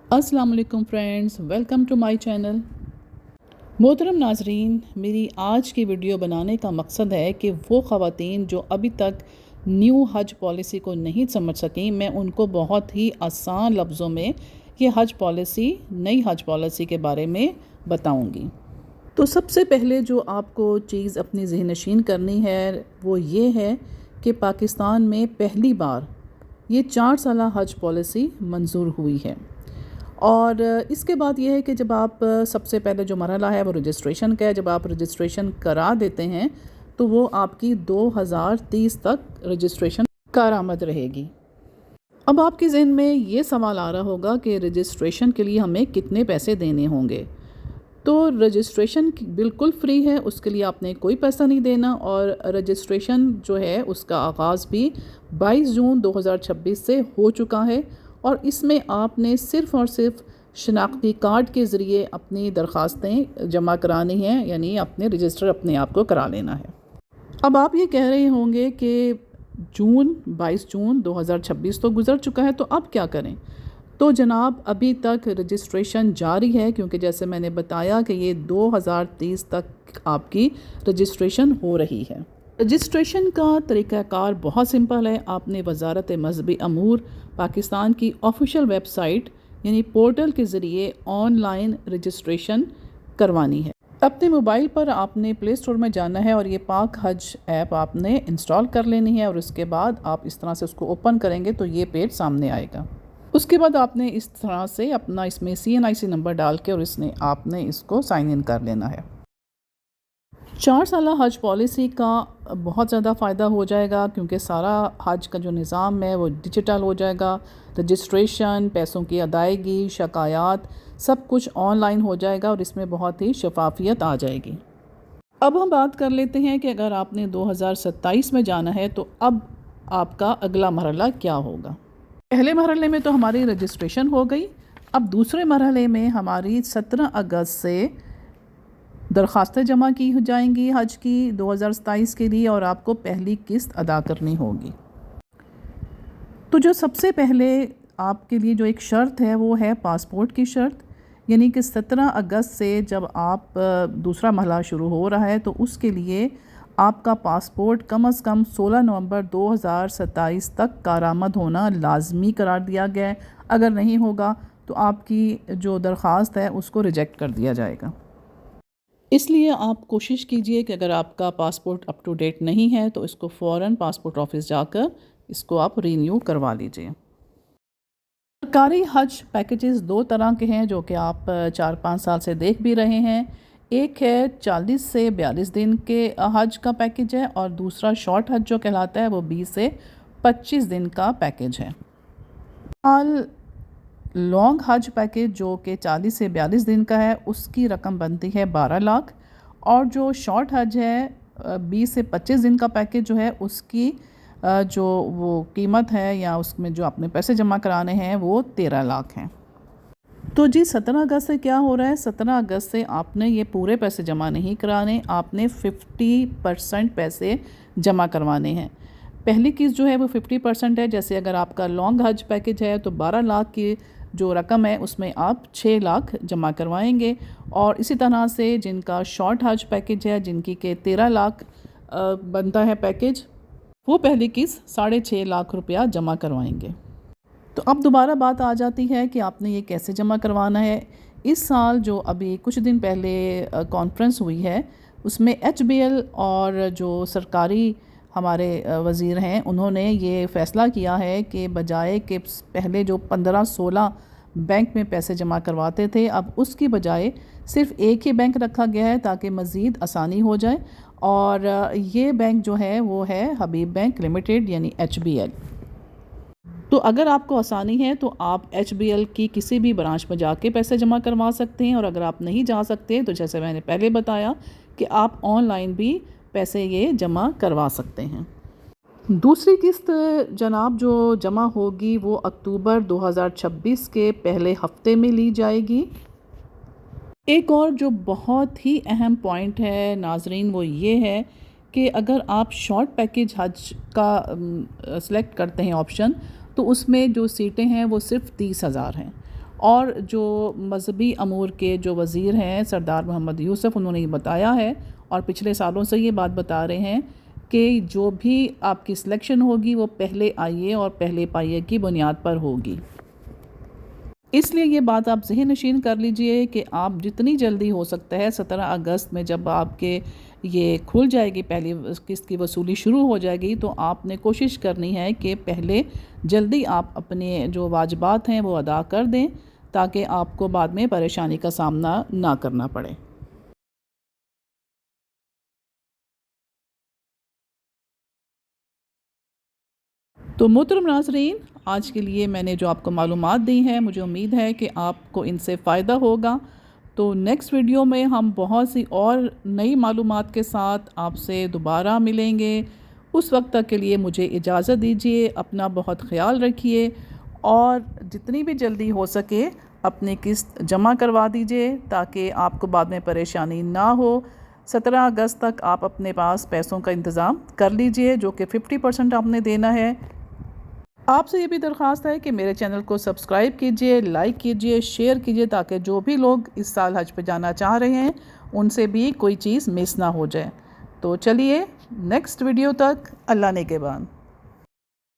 अस्सलाम वालेकुम friends, welcome to my channel. मोहतरम नाजरीन, मेरी आज की वीडियो बनाने का मकसद है कि वो ख़वातीन जो अभी तक न्यू हज पॉलिसी को नहीं समझ सकें, मैं उनको बहुत ही आसान लफ्ज़ों में ये नई हज पॉलिसी के बारे में बताऊंगी। तो सबसे पहले जो आपको चीज़ अपनी ज़हनशीन करनी है वो ये है कि पाकिस्तान में पहली बार ये 4 साला हज पॉलिसी मंजूर हुई है। और इसके बाद ये है कि जब आप सबसे पहले जो मरहला है वो रजिस्ट्रेशन का है। जब आप रजिस्ट्रेशन करा देते हैं तो वो आपकी 2030 तक रजिस्ट्रेशन कारआमद रहेगी। अब आपके ज़हन में ये सवाल आ रहा होगा कि रजिस्ट्रेशन के लिए हमें कितने पैसे देने होंगे। तो रजिस्ट्रेशन बिल्कुल फ्री है, उसके लिए आपने कोई पैसा नहीं देना। और रजिस्ट्रेशन जो है उसका आगाज़ भी 22 जून 2026 से हो चुका है और इसमें आपने सिर्फ़ और सिर्फ शनाख्ती कार्ड के ज़रिए अपनी दरख्वास्तें जमा करानी हैं, यानी अपने रजिस्टर अपने आप को करा लेना है। अब आप ये कह रहे होंगे कि 22 जून 2026 तो गुज़र चुका है, तो अब क्या करें? तो जनाब, अभी तक रजिस्ट्रेशन जारी है, क्योंकि जैसे मैंने बताया कि ये 2030 तक आपकी रजिस्ट्रेशन हो रही है। रजिस्ट्रेशन का तरीक़ाकार बहुत सिंपल है। आपने वज़ारत मज़हबी अमूर पाकिस्तान की ऑफिशियल वेबसाइट यानी पोर्टल के ज़रिए ऑनलाइन रजिस्ट्रेशन करवानी है। अपने मोबाइल पर आपने प्ले स्टोर में जाना है और ये पाक हज ऐप आपने इंस्टॉल कर लेनी है और उसके बाद आप इस तरह से उसको ओपन करेंगे तो ये पेज सामने आएगा। उसके बाद आपने इस तरह से अपना इसमें CNIC नंबर डाल के और आपने इसको साइन इन कर लेना है। 4 साला हज पॉलिसी का बहुत ज़्यादा फ़ायदा हो जाएगा, क्योंकि सारा हज का जो निज़ाम है वो डिजिटल हो जाएगा। रजिस्ट्रेशन, पैसों की अदायगी, शिकायत, सब कुछ ऑनलाइन हो जाएगा और इसमें बहुत ही शफाफियत आ जाएगी। अब हम बात कर लेते हैं कि अगर आपने 2027 में जाना है तो अब आपका अगला मरहला क्या होगा। पहले मरहले में तो हमारी रजिस्ट्रेशन हो गई। अब दूसरे मरहले में हमारी 17 अगस्त से दरख्वास्तें जमा की जाएंगी हज की 2027 के लिए और आपको पहली किस्त अदा करनी होगी। तो जो सबसे पहले आपके लिए जो एक शर्त है वो है पासपोर्ट की शर्त, यानी कि 17 अगस्त से जब आप दूसरा मरहला शुरू हो रहा है तो उसके लिए आपका पासपोर्ट कम से कम 16 नवंबर 2027 तक कारआमद होना लाजमी करार दिया गया है। अगर नहीं होगा तो आपकी जो दरख्वास्त है उसको रिजेक्ट कर दिया जाएगा। इसलिए आप कोशिश कीजिए कि अगर आपका पासपोर्ट अप टू डेट नहीं है तो इसको फ़ौरन पासपोर्ट ऑफिस जाकर इसको आप रीन्यू करवा लीजिए। सरकारी हज पैकेजेस 2 तरह के हैं जो कि आप 4-5 साल से देख भी रहे हैं। एक है 40 से 42 दिन के हज का पैकेज है और दूसरा शॉर्ट हज जो कहलाता है वो 20 से 25 दिन का पैकेज है। हाल लॉन्ग हज पैकेज जो कि 40 से 42 दिन का है उसकी रकम बनती है 12 लाख और जो शॉर्ट हज है 20 से 25 दिन का पैकेज जो है उसकी जो वो कीमत है या उसमें जो आपने पैसे जमा कराने हैं वो 13 लाख हैं। तो जी 17 अगस्त से क्या हो रहा है? 17 अगस्त से आपने ये पूरे पैसे जमा नहीं कराने, आपने 50% पैसे जमा करवाने हैं। पहली किस्त जो है वो 50% है। जैसे अगर आपका लॉन्ग हज पैकेज है तो 12 लाख की जो रकम है उसमें आप 6 लाख जमा करवाएंगे और इसी तरह से जिनका शॉर्ट हज पैकेज है, जिनकी के 13 लाख बनता है पैकेज, वो पहली किस्त 6.5 लाख रुपया जमा करवाएंगे। तो अब दोबारा बात आ जाती है कि आपने ये कैसे जमा करवाना है। इस साल जो अभी कुछ दिन पहले कॉन्फ्रेंस हुई है उसमें HBL और जो सरकारी हमारे वज़ीर हैं उन्होंने ये फ़ैसला किया है कि बजाय कि पहले जो 15-16 बैंक में पैसे जमा करवाते थे अब उसकी बजाय सिर्फ़ एक ही बैंक रखा गया है ताकि मज़ीद आसानी हो जाए और ये बैंक जो है वो है हबीब बैंक लिमिटेड यानी HBL। तो अगर आपको आसानी है तो आप HBL की किसी भी ब्रांच में जाके पैसे जमा करवा सकते हैं और अगर आप नहीं जा सकते तो जैसे मैंने पहले बताया कि आप ऑनलाइन भी पैसे ये जमा करवा सकते हैं। दूसरी किस्त जनाब जो जमा होगी वो अक्टूबर 2026 के पहले हफ्ते में ली जाएगी। एक और जो बहुत ही अहम पॉइंट है नाजरीन वो ये है कि अगर आप शॉर्ट पैकेज हज का सिलेक्ट करते हैं ऑप्शन तो उसमें जो सीटें हैं वो सिर्फ 30,000 हैं اور جو مذہبی امور کے جو وزیر ہیں سردار محمد یوسف، انہوں نے یہ بتایا ہے اور پچھلے سالوں سے یہ بات بتا رہے ہیں کہ جو بھی آپ کی سلیکشن ہوگی وہ پہلے آئیے اور پہلے پائیے کی بنیاد پر ہوگی۔ اس لیے یہ بات آپ ذہن نشین کر لیجئے کہ آپ جتنی جلدی ہو سکتا ہے 17 اگست میں جب آپ کے یہ کھل جائے گی، پہلی قسط کی وصولی شروع ہو جائے گی، تو آپ نے کوشش کرنی ہے کہ پہلے جلدی آپ اپنے جو واجبات ہیں وہ ادا کر دیں تاکہ آپ کو بعد میں پریشانی کا سامنا نہ کرنا پڑے۔ تو محترم ناظرین، آج کے لیے میں نے جو آپ کو معلومات دی ہیں، مجھے امید ہے کہ آپ کو ان سے فائدہ ہوگا۔ تو نیکسٹ ویڈیو میں ہم بہت سی اور نئی معلومات کے ساتھ آپ سے دوبارہ ملیں گے۔ اس وقت تک کے لیے مجھے اجازت دیجیے، اپنا بہت خیال رکھیے اور جتنی بھی جلدی ہو سکے اپنی قسط جمع کروا دیجیے تاکہ آپ کو بعد میں پریشانی نہ ہو۔ 17 اگست تک آپ اپنے پاس پیسوں کا انتظام کر لیجئے، جو کہ 50% آپ نے دینا ہے۔ آپ سے یہ بھی درخواست ہے کہ میرے چینل کو سبسکرائب کیجئے، لائک کیجئے، شیئر کیجئے تاکہ جو بھی لوگ اس سال حج پہ جانا چاہ رہے ہیں ان سے بھی کوئی چیز مس نہ ہو جائے۔ تو چلیے نیکسٹ ویڈیو تک، اللہ نگہبان۔